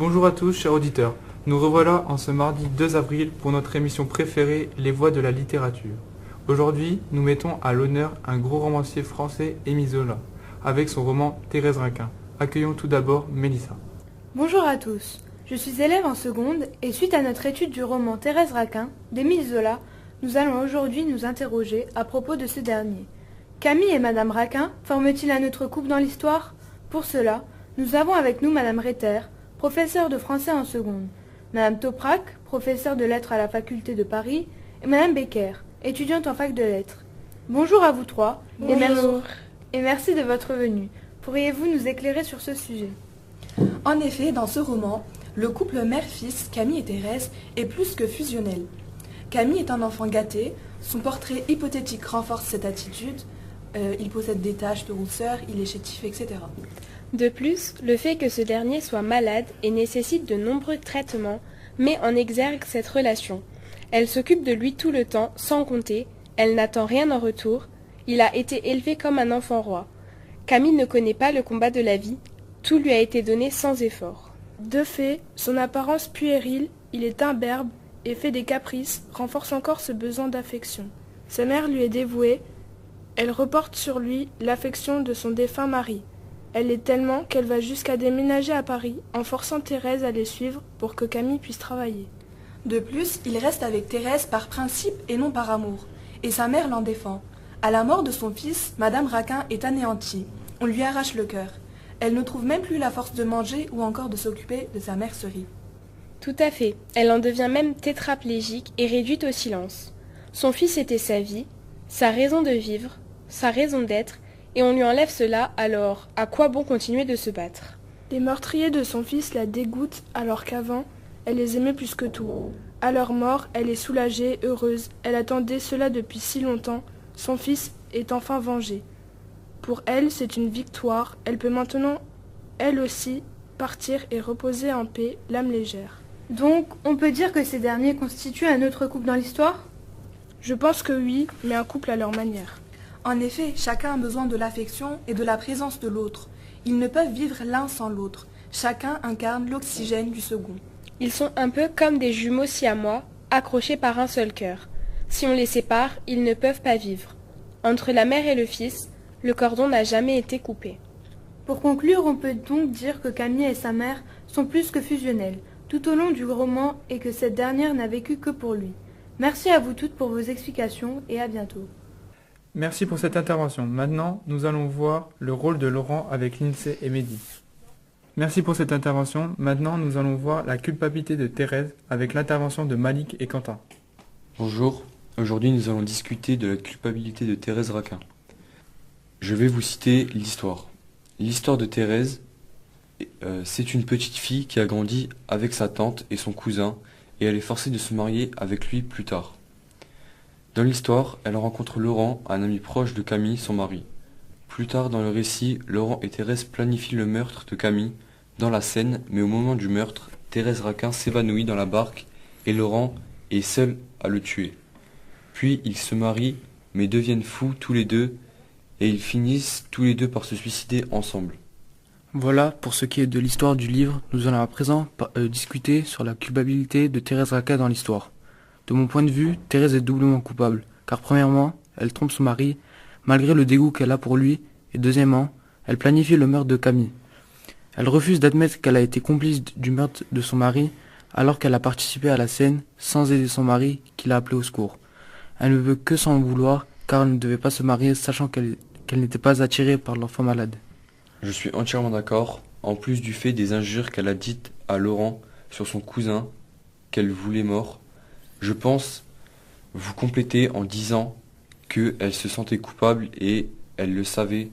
Bonjour à tous, chers auditeurs. Nous revoilà en ce mardi 2 avril pour notre émission préférée, Les Voix de la littérature. Aujourd'hui, nous mettons à l'honneur un gros romancier français, Émile Zola, avec son roman Thérèse Raquin. Accueillons tout d'abord Mélissa. Bonjour à tous. Je suis élève en seconde et suite à notre étude du roman Thérèse Raquin d'Émile Zola, nous allons aujourd'hui nous interroger à propos de ce dernier. Camille et Madame Raquin forment-ils un autre couple dans l'histoire? Pour cela, nous avons avec nous Madame Retter, professeure de français en seconde, Madame Toprak, professeure de lettres à la faculté de Paris, et Madame Becker, étudiante en fac de lettres. Bonjour à vous trois. Bonjour. Et merci de votre venue. Pourriez-vous nous éclairer sur ce sujet? En effet, dans ce roman, le couple mère-fils, Camille et Thérèse, est plus que fusionnel. Camille est un enfant gâté, son portrait hypothétique renforce cette attitude, il possède des taches de rousseur, il est chétif, etc. De plus, le fait que ce dernier soit malade et nécessite de nombreux traitements met en exergue cette relation. Elle s'occupe de lui tout le temps, sans compter, elle n'attend rien en retour, il a été élevé comme un enfant roi. Camille ne connaît pas le combat de la vie, tout lui a été donné sans effort. De fait, son apparence puérile, il est imberbe et fait des caprices, renforce encore ce besoin d'affection. Sa mère lui est dévouée, elle reporte sur lui l'affection de son défunt mari. Elle l'est tellement qu'elle va jusqu'à déménager à Paris en forçant Thérèse à les suivre pour que Camille puisse travailler. De plus, il reste avec Thérèse par principe et non par amour, et sa mère l'en défend. À la mort de son fils, Madame Raquin est anéantie. On lui arrache le cœur. Elle ne trouve même plus la force de manger ou encore de s'occuper de sa mercerie. Tout à fait, elle en devient même tétraplégique et réduite au silence. Son fils était sa vie, sa raison de vivre, sa raison d'être, et on lui enlève cela, alors à quoi bon continuer de se battre? Les meurtriers de son fils la dégoûtent alors qu'avant, elle les aimait plus que tout. À leur mort, elle est soulagée, heureuse, elle attendait cela depuis si longtemps, son fils est enfin vengé. Pour elle, c'est une victoire, elle peut maintenant, elle aussi, partir et reposer en paix, l'âme légère. Donc, on peut dire que ces derniers constituent un autre couple dans l'histoire? Je pense que oui, mais un couple à leur manière. En effet, chacun a besoin de l'affection et de la présence de l'autre. Ils ne peuvent vivre l'un sans l'autre. Chacun incarne l'oxygène du second. Ils sont un peu comme des jumeaux siamois, accrochés par un seul cœur. Si on les sépare, ils ne peuvent pas vivre. Entre la mère et le fils, le cordon n'a jamais été coupé. Pour conclure, on peut donc dire que Camille et sa mère sont plus que fusionnels, tout au long du roman, et que cette dernière n'a vécu que pour lui. Merci à vous toutes pour vos explications et à bientôt. Merci pour cette intervention. Maintenant, nous allons voir le rôle de Laurent avec Lindsay et Mehdi. Merci pour cette intervention. Maintenant, nous allons voir la culpabilité de Thérèse avec l'intervention de Malik et Quentin. Bonjour, aujourd'hui nous allons discuter de la culpabilité de Thérèse Raquin. Je vais vous citer l'histoire. L'histoire de Thérèse, c'est une petite fille qui a grandi avec sa tante et son cousin et elle est forcée de se marier avec lui plus tard. Dans l'histoire, elle rencontre Laurent, un ami proche de Camille, son mari. Plus tard dans le récit, Laurent et Thérèse planifient le meurtre de Camille dans la Seine, mais au moment du meurtre, Thérèse Raquin s'évanouit dans la barque et Laurent est seul à le tuer. Puis ils se marient, mais deviennent fous tous les deux et ils finissent tous les deux par se suicider ensemble. Voilà pour ce qui est de l'histoire du livre. Nous allons à présent discuter sur la culpabilité de Thérèse Raquin dans l'histoire. De mon point de vue, Thérèse est doublement coupable, car premièrement, elle trompe son mari, malgré le dégoût qu'elle a pour lui, et deuxièmement, elle planifie le meurtre de Camille. Elle refuse d'admettre qu'elle a été complice du meurtre de son mari, alors qu'elle a participé à la scène sans aider son mari qui l'a appelé au secours. Elle ne veut que s'en vouloir, car elle ne devait pas se marier, sachant qu'elle n'était pas attirée par l'enfant malade. Je suis entièrement d'accord, en plus du fait des injures qu'elle a dites à Laurent sur son cousin, qu'elle voulait mort. Je pense vous compléter en disant qu'elle se sentait coupable et elle le savait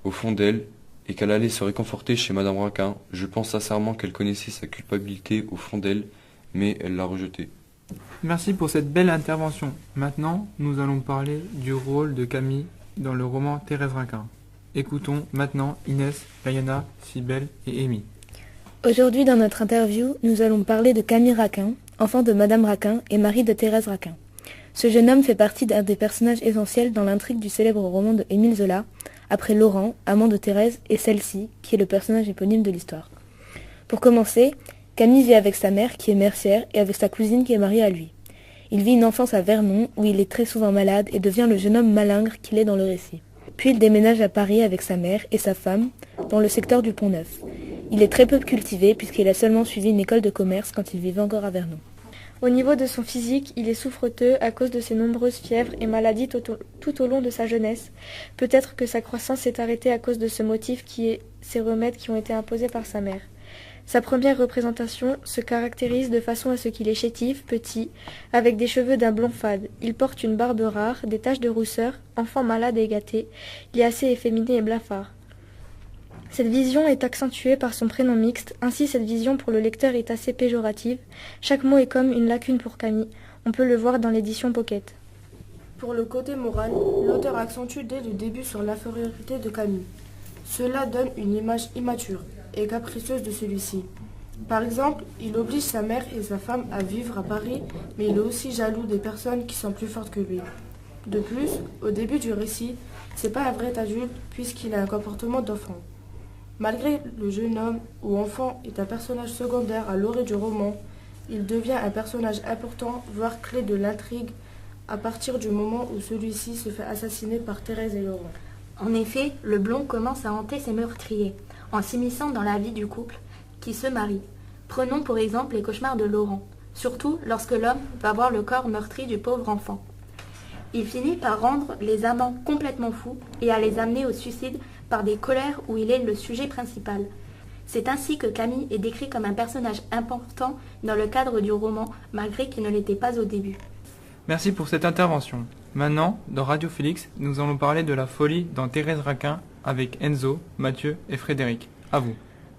au fond d'elle et qu'elle allait se réconforter chez Madame Raquin. Je pense sincèrement qu'elle connaissait sa culpabilité au fond d'elle, mais elle l'a rejetée. Merci pour cette belle intervention. Maintenant, nous allons parler du rôle de Camille dans le roman Thérèse Raquin. Écoutons maintenant Inès, Diana, Cybèle et Amy. Aujourd'hui, dans notre interview, nous allons parler de Camille Raquin, enfant de Madame Raquin et mari de Thérèse Raquin. Ce jeune homme fait partie d'un des personnages essentiels dans l'intrigue du célèbre roman de Émile Zola, après Laurent, amant de Thérèse, et celle-ci, qui est le personnage éponyme de l'histoire. Pour commencer, Camille vit avec sa mère qui est mercière et avec sa cousine qui est mariée à lui. Il vit une enfance à Vernon où il est très souvent malade et devient le jeune homme malingre qu'il est dans le récit. Puis il déménage à Paris avec sa mère et sa femme dans le secteur du Pont-Neuf. Il est très peu cultivé puisqu'il a seulement suivi une école de commerce quand il vivait encore à Vernon. Au niveau de son physique, il est souffreteux à cause de ses nombreuses fièvres et maladies tout au long de sa jeunesse. Peut-être que sa croissance s'est arrêtée à cause de ce motif qui est ces remèdes qui ont été imposés par sa mère. Sa première représentation se caractérise de façon à ce qu'il est chétif, petit, avec des cheveux d'un blond fade. Il porte une barbe rare, des taches de rousseur, enfant malade et gâté. Il est assez efféminé et blafard. Cette vision est accentuée par son prénom mixte, ainsi cette vision pour le lecteur est assez péjorative. Chaque mot est comme une lacune pour Camille, on peut le voir dans l'édition Pocket. Pour le côté moral, l'auteur accentue dès le début sur l'infériorité de Camille. Cela donne une image immature et capricieuse de celui-ci. Par exemple, il oblige sa mère et sa femme à vivre à Paris, mais il est aussi jaloux des personnes qui sont plus fortes que lui. De plus, au début du récit, c'est pas un vrai adulte puisqu'il a un comportement d'enfant. Malgré le jeune homme ou enfant est un personnage secondaire à l'orée du roman, il devient un personnage important, voire clé de l'intrigue, à partir du moment où celui-ci se fait assassiner par Thérèse et Laurent. En effet, le blond commence à hanter ses meurtriers, en s'immisçant dans la vie du couple qui se marie. Prenons pour exemple les cauchemars de Laurent, surtout lorsque l'homme va voir le corps meurtri du pauvre enfant. Il finit par rendre les amants complètement fous et à les amener au suicide par des colères où il est le sujet principal. C'est ainsi que Camille est décrit comme un personnage important dans le cadre du roman, malgré qu'il ne l'était pas au début. Merci pour cette intervention. Maintenant, dans Radio Félix, nous allons parler de la folie dans Thérèse Raquin avec Enzo, Mathieu et Frédéric. À vous.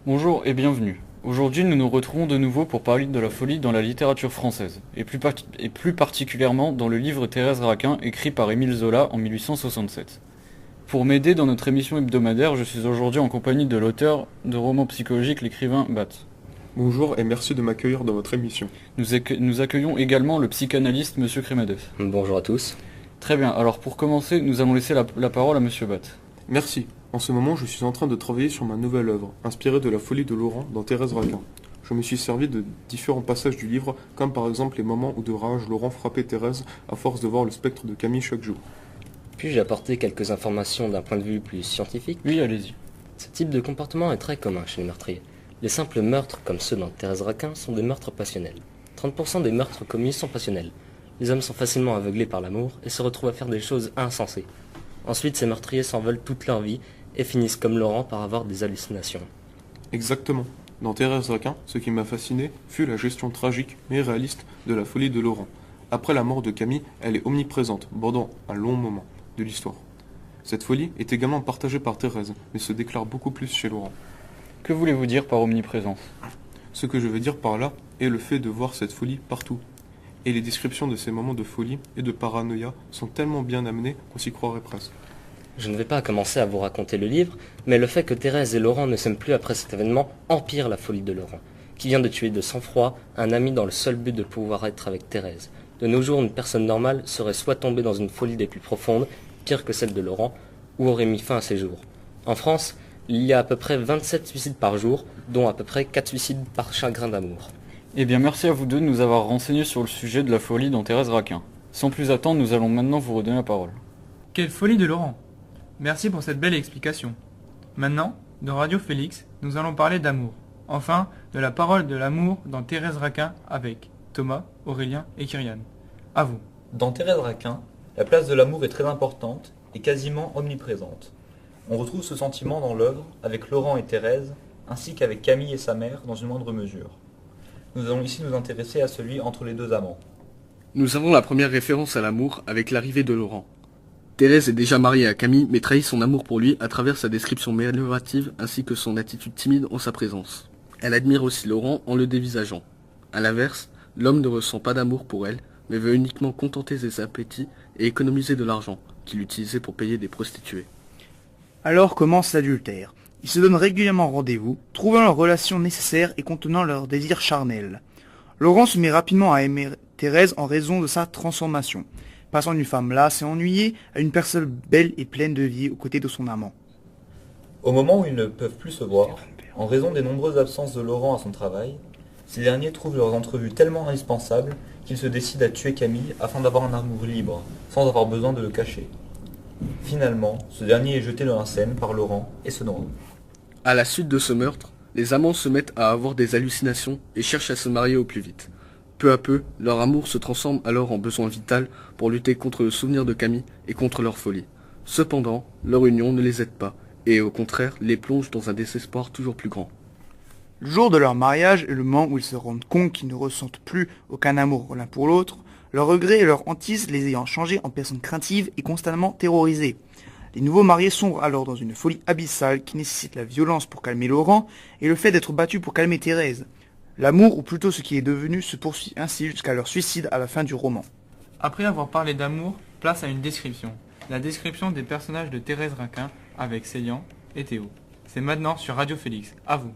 Bonjour et bienvenue. Aujourd'hui, nous nous retrouvons de nouveau pour parler de la folie dans la littérature française, et plus particulièrement dans le livre Thérèse Raquin, écrit par Émile Zola en 1867. Pour m'aider dans notre émission hebdomadaire, je suis aujourd'hui en compagnie de l'auteur de romans psychologiques, l'écrivain Bat. Bonjour et merci de m'accueillir dans votre émission. Nous accueillons également le psychanalyste Monsieur Crémadev. Bonjour à tous. Très bien, alors pour commencer, nous allons laisser la parole à Monsieur Bat. Merci. En ce moment, je suis en train de travailler sur ma nouvelle œuvre, inspirée de la folie de Laurent dans Thérèse Raquin. Je me suis servi de différents passages du livre, comme par exemple les moments où de rage Laurent frappait Thérèse à force de voir le spectre de Camille chaque jour. Puis-je apporter quelques informations d'un point de vue plus scientifique ? Oui, allez-y. Ce type de comportement est très commun chez les meurtriers. Les simples meurtres, comme ceux dans Thérèse Raquin, sont des meurtres passionnels. 30% des meurtres commis sont passionnels. Les hommes sont facilement aveuglés par l'amour et se retrouvent à faire des choses insensées. Ensuite, ces meurtriers s'en veulent toute leur vie et finissent comme Laurent par avoir des hallucinations. Exactement. Dans Thérèse Raquin, ce qui m'a fasciné fut la gestion tragique mais réaliste de la folie de Laurent. Après la mort de Camille, elle est omniprésente pendant un long moment de l'histoire. Cette folie est également partagée par Thérèse, mais se déclare beaucoup plus chez Laurent. Que voulez-vous dire par omniprésence ? Ce que je veux dire par là est le fait de voir cette folie partout. Et les descriptions de ces moments de folie et de paranoïa sont tellement bien amenées qu'on s'y croirait presque. Je ne vais pas commencer à vous raconter le livre, mais le fait que Thérèse et Laurent ne s'aiment plus après cet événement empire la folie de Laurent, qui vient de tuer de sang-froid un ami dans le seul but de pouvoir être avec Thérèse. De nos jours, une personne normale serait soit tombée dans une folie des plus profondes, pire que celle de Laurent, ou aurait mis fin à ses jours. En France, il y a à peu près 27 suicides par jour, dont à peu près 4 suicides par chagrin d'amour. Eh bien, merci à vous deux de nous avoir renseignés sur le sujet de la folie dans Thérèse Raquin. Sans plus attendre, nous allons maintenant vous redonner la parole. Quelle folie de Laurent! Merci pour cette belle explication. Maintenant, dans Radio Félix, nous allons parler d'amour. Enfin, de la parole de l'amour dans Thérèse Raquin avec Thomas, Aurélien et Kyrian. À vous. Dans Thérèse Raquin, la place de l'amour est très importante et quasiment omniprésente. On retrouve ce sentiment dans l'œuvre avec Laurent et Thérèse, ainsi qu'avec Camille et sa mère dans une moindre mesure. Nous allons ici nous intéresser à celui entre les deux amants. Nous avons la première référence à l'amour avec l'arrivée de Laurent. Thérèse est déjà mariée à Camille, mais trahit son amour pour lui à travers sa description méliorative ainsi que son attitude timide en sa présence. Elle admire aussi Laurent en le dévisageant. À l'inverse, l'homme ne ressent pas d'amour pour elle, mais veut uniquement contenter ses appétits et économiser de l'argent, qu'il utilisait pour payer des prostituées. Alors commence l'adultère. Ils se donnent régulièrement rendez-vous, trouvant leur relation nécessaire et contenant leurs désirs charnels. Laurent se met rapidement à aimer Thérèse en raison de sa transformation, passant d'une femme lasse et ennuyée à une personne belle et pleine de vie aux côtés de son amant. Au moment où ils ne peuvent plus se voir, En raison des nombreuses absences de Laurent à son travail, ces derniers trouvent leurs entrevues tellement indispensables qu'ils se décident à tuer Camille afin d'avoir un amour libre, sans avoir besoin de le cacher. Finalement, ce dernier est jeté dans la Seine par Laurent et se noie. À la suite de ce meurtre, les amants se mettent à avoir des hallucinations et cherchent à se marier au plus vite. Peu à peu, leur amour se transforme alors en besoin vital pour lutter contre le souvenir de Camille et contre leur folie. Cependant, leur union ne les aide pas, et au contraire les plonge dans un désespoir toujours plus grand. Le jour de leur mariage est le moment où ils se rendent compte qu'ils ne ressentent plus aucun amour l'un pour l'autre, leur regret et leur hantise les ayant changés en personnes craintives et constamment terrorisées. Les nouveaux mariés sombrent alors dans une folie abyssale qui nécessite la violence pour calmer Laurent et le fait d'être battus pour calmer Thérèse. L'amour, ou plutôt ce qui est devenu, se poursuit ainsi jusqu'à leur suicide à la fin du roman. Après avoir parlé d'amour, place à une description. La description des personnages de Thérèse Raquin avec Célian et Théo. C'est maintenant sur Radio Félix. À vous.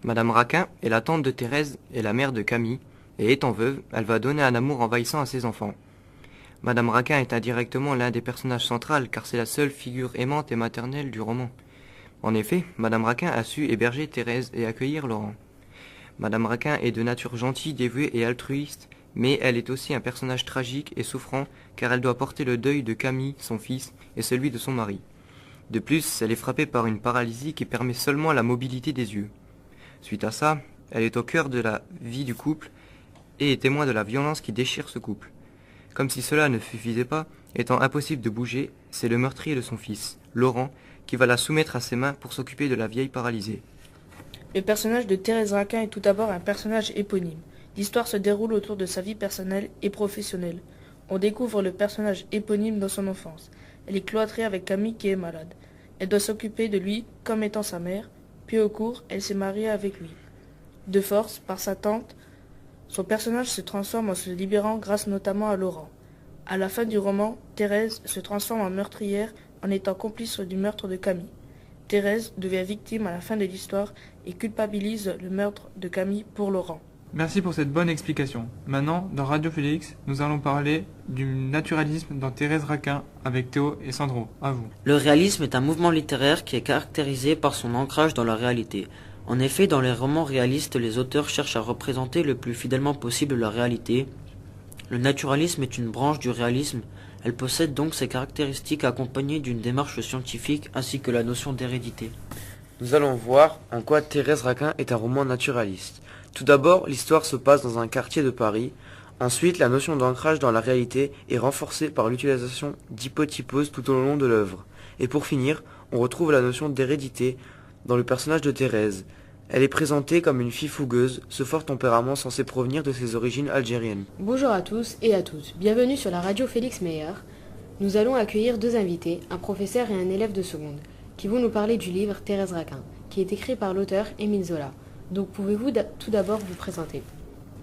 Madame Raquin est la tante de Thérèse et la mère de Camille, et étant veuve, elle va donner un amour envahissant à ses enfants. Madame Raquin est indirectement l'un des personnages centraux car c'est la seule figure aimante et maternelle du roman. En effet, Madame Raquin a su héberger Thérèse et accueillir Laurent. Madame Raquin est de nature gentille, dévouée et altruiste, mais elle est aussi un personnage tragique et souffrant car elle doit porter le deuil de Camille, son fils, et celui de son mari. De plus, elle est frappée par une paralysie qui permet seulement la mobilité des yeux. Suite à ça, elle est au cœur de la vie du couple et est témoin de la violence qui déchire ce couple. Comme si cela ne suffisait pas, étant impossible de bouger, c'est le meurtrier de son fils, Laurent, qui va la soumettre à ses mains pour s'occuper de la vieille paralysée. Le personnage de Thérèse Raquin est tout d'abord un personnage éponyme. L'histoire se déroule autour de sa vie personnelle et professionnelle. On découvre le personnage éponyme dans son enfance. Elle est cloîtrée avec Camille qui est malade. Elle doit s'occuper de lui comme étant sa mère, puis au cours, elle s'est mariée avec lui. De force, par sa tante, son personnage se transforme en se libérant grâce notamment à Laurent. À la fin du roman, Thérèse se transforme en meurtrière en étant complice du meurtre de Camille. Thérèse devient victime à la fin de l'histoire et culpabilise le meurtre de Camille pour Laurent. Merci pour cette bonne explication. Maintenant, dans Radio Félix, nous allons parler du naturalisme dans Thérèse Raquin avec Théo et Sandro. À vous. Le réalisme est un mouvement littéraire qui est caractérisé par son ancrage dans la réalité. En effet, dans les romans réalistes, les auteurs cherchent à représenter le plus fidèlement possible la réalité. Le naturalisme est une branche du réalisme. Elle possède donc ses caractéristiques accompagnées d'une démarche scientifique ainsi que la notion d'hérédité. Nous allons voir en quoi Thérèse Raquin est un roman naturaliste. Tout d'abord, l'histoire se passe dans un quartier de Paris. Ensuite, la notion d'ancrage dans la réalité est renforcée par l'utilisation d'hypotyposes tout au long de l'œuvre. Et pour finir, on retrouve la notion d'hérédité dans le personnage de Thérèse. Elle est présentée comme une fille fougueuse, ce fort tempérament censé provenir de ses origines algériennes. Bonjour à tous et à toutes, bienvenue sur la radio Félix Meyer. Nous allons accueillir deux invités, un professeur et un élève de seconde, qui vont nous parler du livre Thérèse Raquin, qui est écrit par l'auteur Émile Zola. Donc pouvez-vous tout d'abord vous présenter?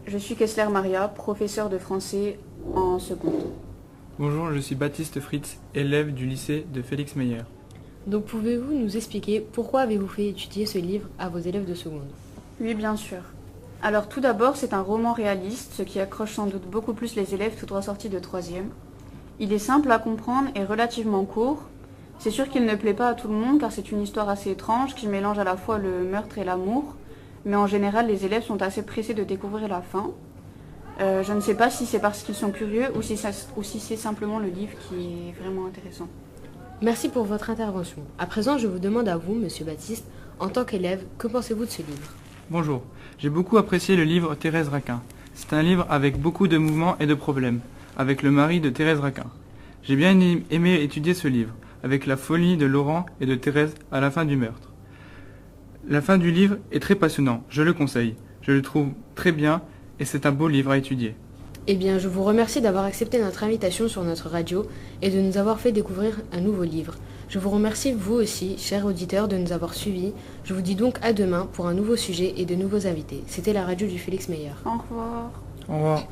Je suis Kessler Maria, professeur de français en seconde. Bonjour, je suis Baptiste Fritz, élève du lycée de Félix Meyer. Donc pouvez-vous nous expliquer pourquoi avez-vous fait étudier ce livre à vos élèves de seconde? Oui, bien sûr. Alors tout d'abord, c'est un roman réaliste, ce qui accroche sans doute beaucoup plus les élèves tout droit sortis de 3e. Il est simple à comprendre et relativement court. C'est sûr qu'il ne plaît pas à tout le monde car c'est une histoire assez étrange qui mélange à la fois le meurtre et l'amour. Mais en général, les élèves sont assez pressés de découvrir la fin. Je ne sais pas si c'est parce qu'ils sont curieux ou si c'est simplement le livre qui est vraiment intéressant. Merci pour votre intervention. À présent, je vous demande à vous, monsieur Baptiste, en tant qu'élève, que pensez-vous de ce livre? Bonjour, j'ai beaucoup apprécié le livre Thérèse Raquin. C'est un livre avec beaucoup de mouvements et de problèmes, avec le mari de Thérèse Raquin. J'ai bien aimé étudier ce livre, avec la folie de Laurent et de Thérèse à la fin du meurtre. La fin du livre est très passionnant, je le conseille. Je le trouve très bien et c'est un beau livre à étudier. Eh bien, je vous remercie d'avoir accepté notre invitation sur notre radio et de nous avoir fait découvrir un nouveau livre. Je vous remercie vous aussi, chers auditeurs, de nous avoir suivis. Je vous dis donc à demain pour un nouveau sujet et de nouveaux invités. C'était la radio du Félix Meyer. Au revoir. Au revoir.